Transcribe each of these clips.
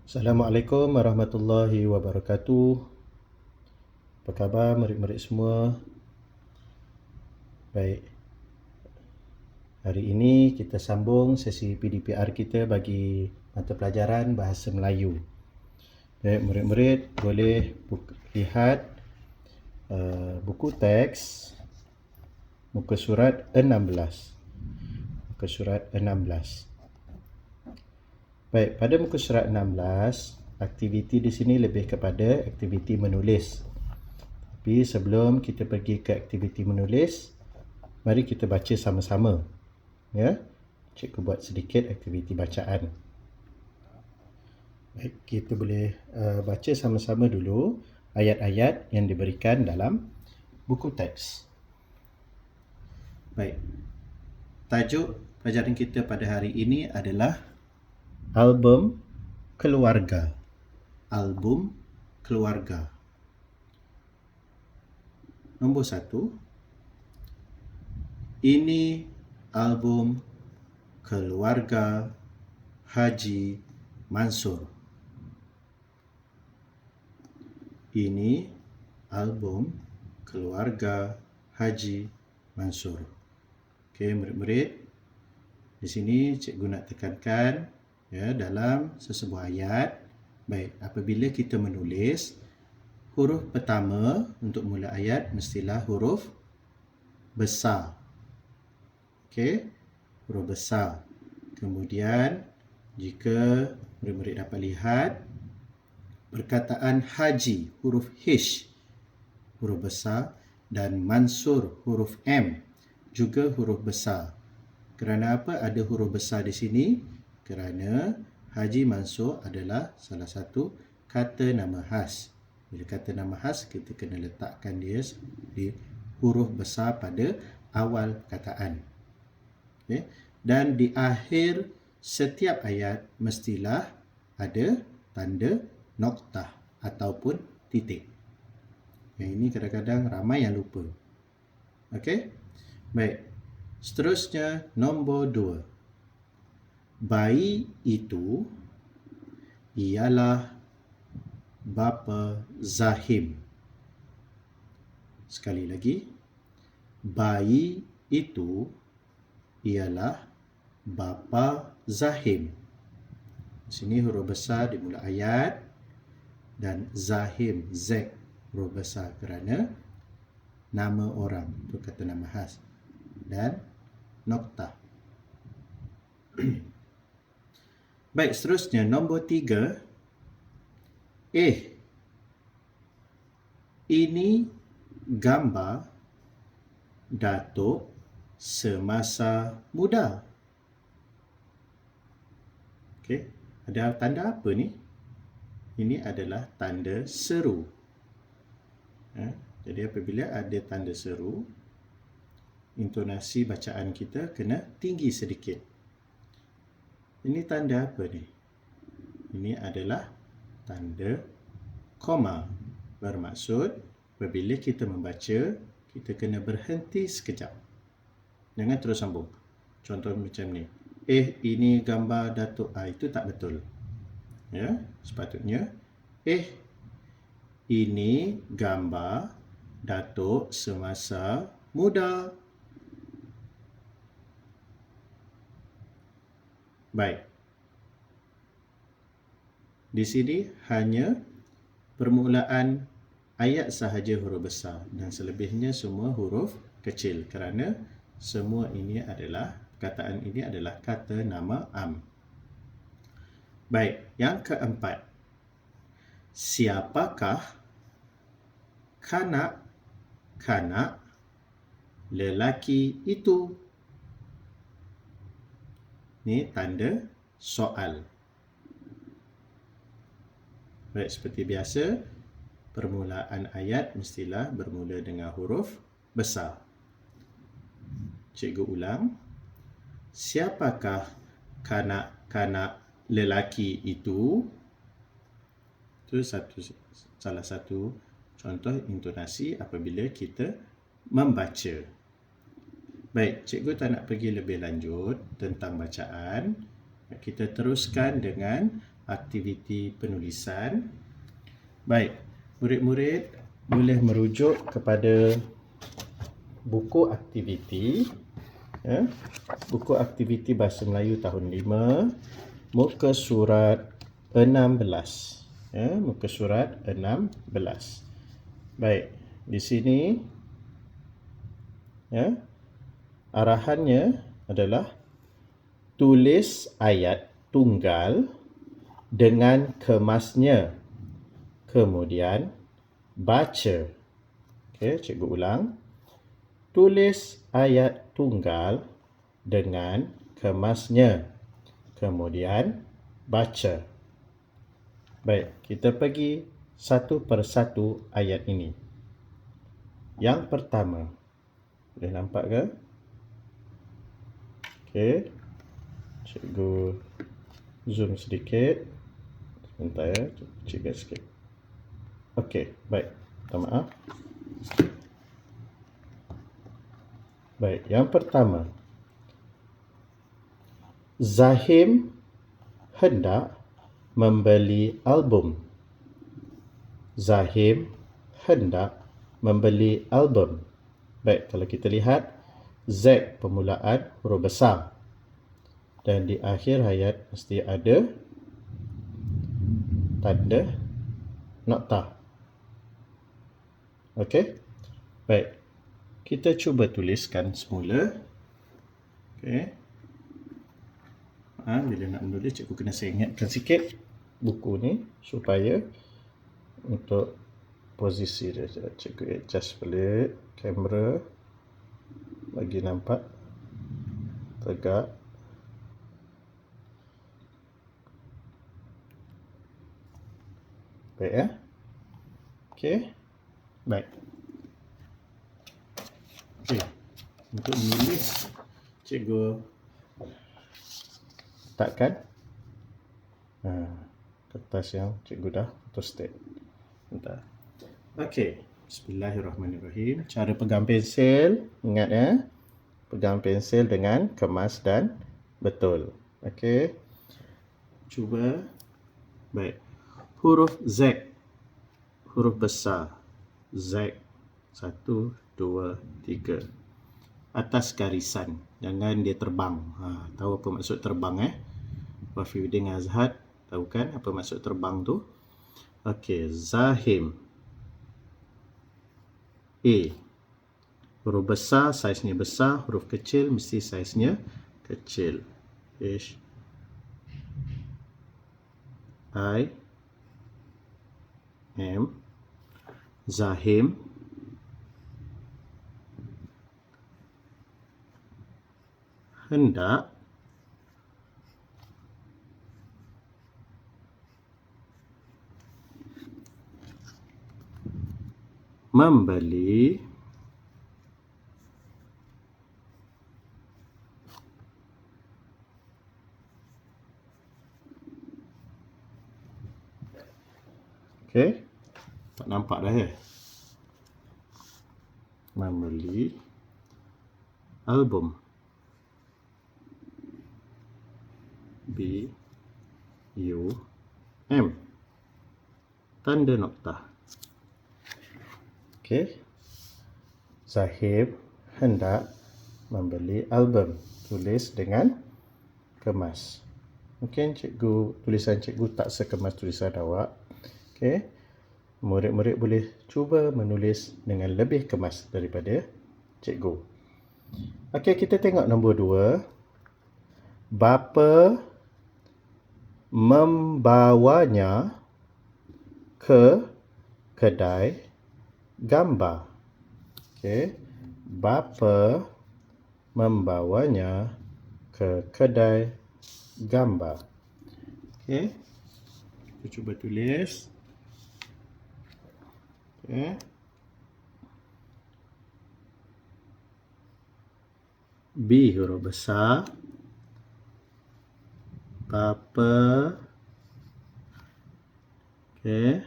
Assalamualaikum warahmatullahi wabarakatuh. Apa khabar murid-murid semua? Baik, hari ini kita sambung sesi PDPR kita bagi mata pelajaran Bahasa Melayu. Baik, murid-murid boleh lihat buku teks muka surat 16. Muka surat 16. Baik, pada muka surat 16, aktiviti di sini lebih kepada aktiviti menulis. Tapi sebelum kita pergi ke aktiviti menulis, mari kita baca sama-sama. Ya, cikgu buat sedikit aktiviti bacaan. Baik, kita boleh baca sama-sama dulu ayat-ayat yang diberikan dalam buku teks. Baik, tajuk pelajaran kita pada hari ini adalah album keluarga. Album keluarga. Nombor 1. Ini album keluarga Haji Mansur. Ini album keluarga Haji Mansur. Okey, murid-murid, di sini cikgu nak tekankan dalam sesebuah ayat. Baik, apabila kita menulis, huruf pertama untuk mula ayat mestilah huruf besar. Okey, huruf besar. Kemudian, jika murid-murid dapat lihat, perkataan haji, huruf H, huruf besar, dan Mansur, huruf M, juga huruf besar. Kerana apa ada huruf besar di sini? Kerana Haji Mansur adalah salah satu kata nama khas. Bila kata nama khas, kita kena letakkan dia di huruf besar pada awal perkataan. Okay. Dan di akhir setiap ayat mestilah ada tanda noktah ataupun titik. Yang ini kadang-kadang ramai yang lupa. Okey. Baik. Seterusnya nombor 2. Bayi itu ialah bapa Zahim. Sekali lagi. Bayi itu ialah bapa Zahim. Di sini huruf besar di mula ayat dan Zahim, Z, huruf besar kerana nama orang, itu kata nama khas, dan noktah. Baik, seterusnya nombor 3. Ini gambar Datuk semasa muda. Okey, ada tanda apa ni? Ini adalah tanda seru. Jadi apabila ada tanda seru, intonasi bacaan kita kena tinggi sedikit. Ini tanda apa ni? Ini adalah tanda koma. Bermaksud, apabila kita membaca, kita kena berhenti sekejap. Jangan terus sambung. Contoh macam ni. Ini gambar Datuk. Itu tak betul. Ya, sepatutnya ini gambar Datuk semasa muda. Baik. Di sini hanya permulaan ayat sahaja huruf besar dan selebihnya semua huruf kecil kerana semua ini adalah perkataan ini adalah kata nama am. Baik, yang keempat. Siapakah kanak-kanak lelaki itu? Ini tanda soal. Baik, seperti biasa, permulaan ayat mestilah bermula dengan huruf besar. Cikgu ulang. Siapakah kanak-kanak lelaki itu? Itu salah satu contoh intonasi apabila kita membaca. Baik, cikgu tak nak pergi lebih lanjut tentang bacaan. Kita teruskan dengan aktiviti penulisan. Baik, murid-murid boleh merujuk kepada buku aktiviti. Buku aktiviti Bahasa Melayu tahun 5, muka surat 16. Muka surat 16. Baik, di sini arahannya adalah tulis ayat tunggal dengan kemasnya. Kemudian baca. Okey, cikgu ulang. Tulis ayat tunggal dengan kemasnya. Kemudian baca. Baik, kita pergi satu persatu ayat ini. Yang pertama, boleh nampak ke? Okey, cikgu zoom sedikit. Sebentar ya, cikgu sikit. Okey, baik. Minta maaf. Baik, yang pertama. Zahim hendak membeli album. Zahim hendak membeli album. Baik, kalau kita lihat Z permulaan huruf besar. Dan di akhir ayat mesti ada tanda noktah. Okey. Baik. Kita cuba tuliskan semula. Okey. Bila nak menulis, cikgu kena saya ingatkan sikit buku ni supaya untuk posisi dia. Cikgu adjust balik kamera bagi nampak tegak. Baik ya. Okey. Baik. Okey. Untuk menulis, cikgu letakkan kertas yang cikgu dah photostat. Bentar. Okey. Bismillahirrahmanirrahim. Cara pegang pensel, ingat ya. Pegang pensel dengan kemas dan betul. Okey. Cuba. Baik. Huruf Z. Huruf besar. Z. 1, 2, 3. Atas garisan. Jangan dia terbang. Tahu apa maksud terbang Wafiuddin Azhad, tahu kan apa maksud terbang tu? Okey, Zahim. A. Huruf besar, saiznya besar. Huruf kecil, mesti saiznya kecil. H. I. M. Zahim. Hendak membeli okey, tak nampak dah ya. Membeli album. B U M. Tanda noktah. Okey. Zahim hendak membeli album. Tulis dengan kemas. Mungkin tulisan cikgu tak sekemas tulisan awak. Okey. Murid-murid boleh cuba menulis dengan lebih kemas daripada cikgu. Okey, kita tengok nombor 2. Bapa membawanya ke kedai gambar. Okey. Bapa membawanya ke kedai gambar. Okey. Kita cuba tulis. Okey. B huruf besar. Bapa. Okey.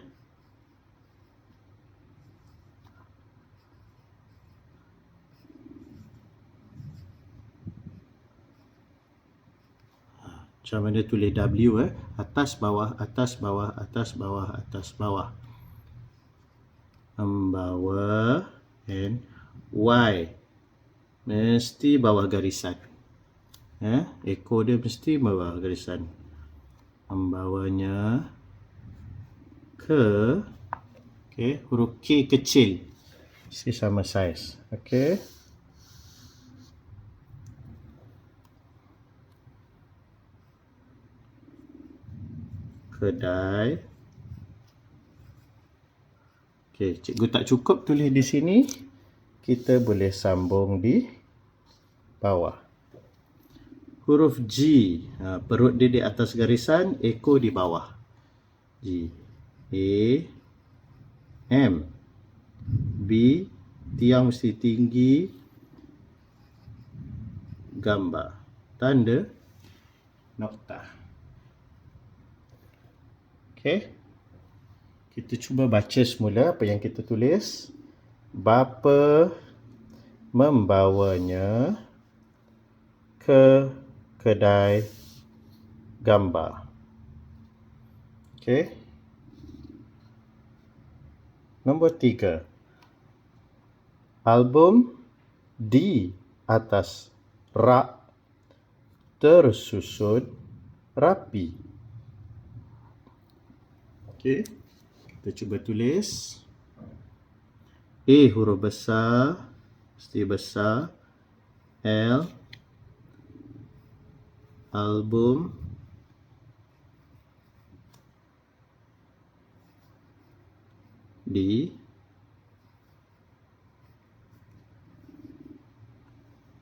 Macam mana tulis W, atas bawah, atas bawah, atas bawah, atas bawah. Membawa, and Y mesti bawah garisan. Ekor dia mesti bawah garisan. Membawanya ke, huruf K kecil. Mesti sama saiz. Kedai. Cikgu tak cukup tulis di sini. Kita boleh sambung di bawah. Huruf G, perut dia di atas garisan, ekor di bawah. G. A, M. B, tiang mesti tinggi. Gambar. Tanda nokta. Kita cuba baca semula apa yang kita tulis. Bapa membawanya ke kedai gambar. Nombor 3. Album di atas rak tersusun rapi. Kita cuba tulis. A huruf besar, mesti besar. L, album. Di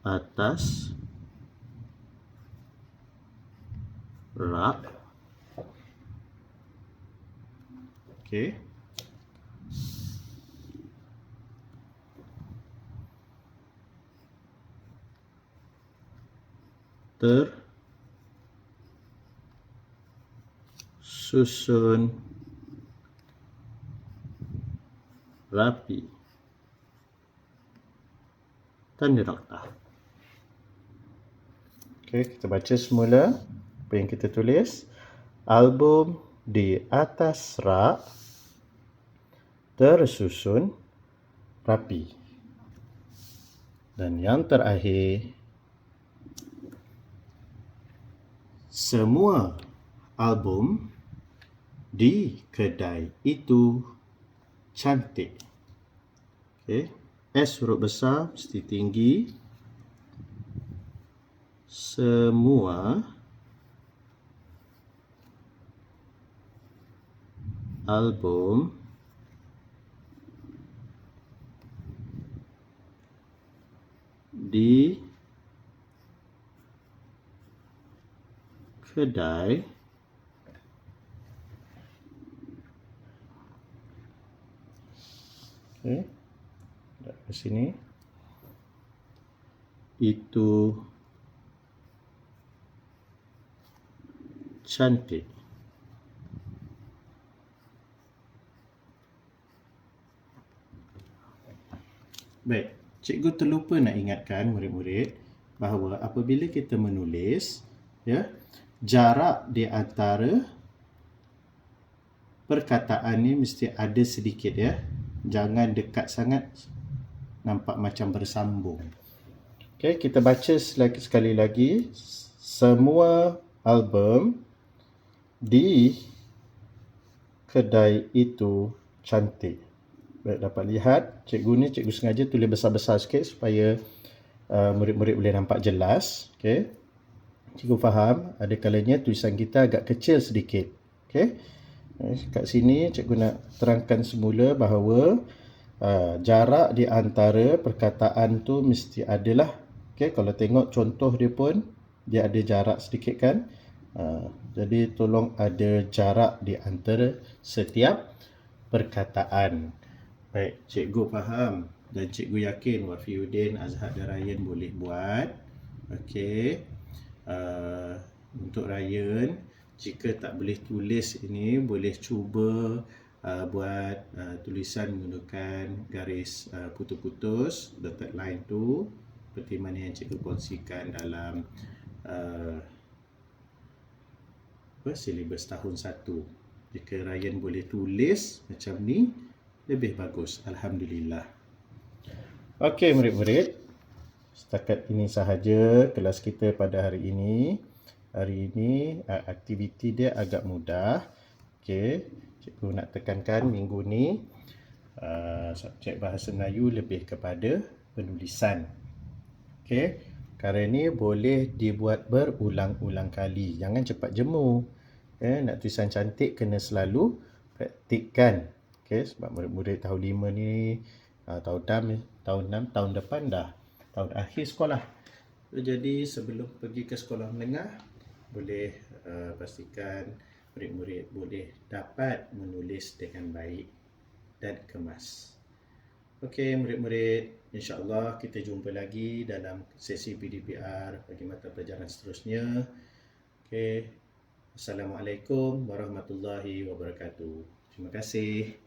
atas rak. Tersusun rapi. Tanda nokta. Kita baca semula apa yang kita tulis. Album di atas rak tersusun rapi. Dan yang terakhir, semua album di kedai itu cantik. S huruf besar mesti tinggi. Semua album di kedai ke sini itu cantik. Baik, cikgu terlupa nak ingatkan murid-murid bahawa apabila kita menulis, jarak di antara perkataan ni mesti ada sedikit, jangan dekat sangat, nampak macam bersambung. Kita baca sekali lagi. Semua album di kedai itu cantik. Baik, dapat lihat cikgu sengaja tulis besar-besar sikit supaya murid-murid boleh nampak jelas. Cikgu faham ada kalanya tulisan kita agak kecil sedikit. Kat sini cikgu nak terangkan semula bahawa jarak di antara perkataan tu mesti adalah. Kalau tengok contoh dia pun dia ada jarak sedikit kan. Jadi tolong ada jarak di antara setiap perkataan. Baik, cikgu faham dan cikgu yakin Wafiuddin, Azhar dan Ryan boleh buat. Untuk Ryan, jika tak boleh tulis ini, boleh cuba buat tulisan menggunakan garis putus-putus, dotted line tu, seperti mana yang cikgu kongsikan dalam silibus tahun 1. Jika Ryan boleh tulis macam ni, lebih bagus. Alhamdulillah. Okey murid-murid, setakat ini sahaja kelas kita pada hari ini. Hari ini aktiviti dia agak mudah. Okey, cikgu nak tekankan minggu ni subjek Bahasa Melayu lebih kepada penulisan. Okey, perkara ni boleh dibuat berulang-ulang kali. Jangan cepat jemu. Nak tulisan cantik kena selalu praktikkan. Okey, sebab murid-murid tahun 5 ni tahun 6, tahun depan dah tahun akhir sekolah. Jadi sebelum pergi ke sekolah menengah, boleh pastikan murid-murid boleh dapat menulis dengan baik dan kemas. Okey murid-murid, insya-Allah kita jumpa lagi dalam sesi PDPR bagi mata pelajaran seterusnya. Okey. Assalamualaikum warahmatullahi wabarakatuh. Terima kasih.